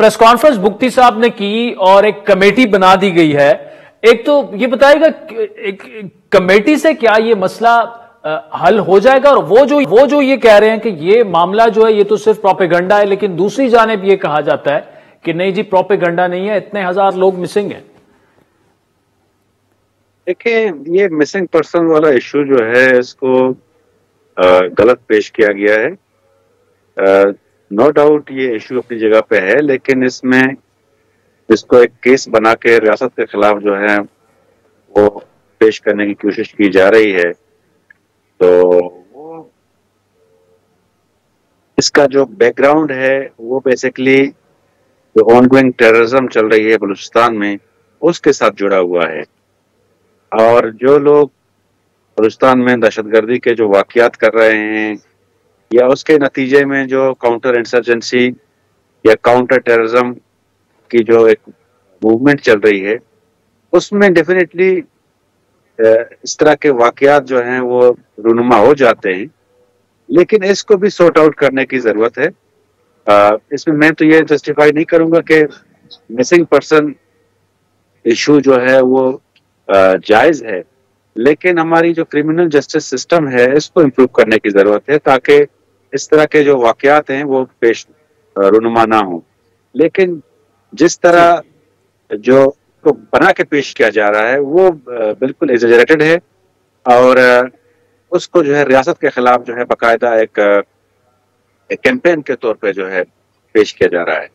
Press conference मुफ्ती साहब ने की और एक कमेटी बना दी गई है। एक तो ये बताएगा एक कमेटी से क्या ये मसला हल हो जाएगा, और वो जो ये कह रहे हैं कि ये मामला जो है ये तो सिर्फ प्रोपेगेंडा है, लेकिन दूसरी जानिब ये कहा जाता है कि नहीं जी प्रोपेगेंडा नहीं है, इतने हजार लोग मिसिंग हैं। देखिए, ये मिसिंग पर्सन वाला इशू जो है इसको गलत पेश किया गया है। नो डाउट ये इशू अपनी जगह पे है, लेकिन इसमें इसको एक केस बना के रियासत के खिलाफ जो है वो पेश करने की कोशिश की जा रही है। तो वो इसका जो बैकग्राउंड है वो बेसिकली जो ऑनगोइंग टेररिज्म चल रही है बलूचिस्तान में उसके साथ जुड़ा हुआ है। और जो लोग बलूचिस्तान में दहशतगर्दी के जो वाकयात कर रहे हैं या उसके नतीजे में जो काउंटर इंसर्जेंसी या काउंटर टेररिज्म की जो एक मूवमेंट चल रही है उसमें डेफिनेटली इस तरह के वाकयात जो हैं वो रूनुमा हो जाते हैं, लेकिन इसको भी सॉर्ट आउट करने की जरूरत है। इसमें मैं तो ये जस्टिफाई नहीं करूंगा कि मिसिंग पर्सन इशू जो है वो जायज है, लेकिन हमारी जो क्रिमिनल जस्टिस सिस्टम है इसको इम्प्रूव करने की जरूरत है ताकि इस तरह के जो वाकयात हैं वो पेश रूनुमा ना हो। लेकिन जिस तरह जो को बना के पेश किया जा रहा है वो बिल्कुल एग्जैजरेटेड है और उसको जो है रियासत के खिलाफ जो है बाकायदा एक कैंपेन के तौर पे जो है पेश किया जा रहा है।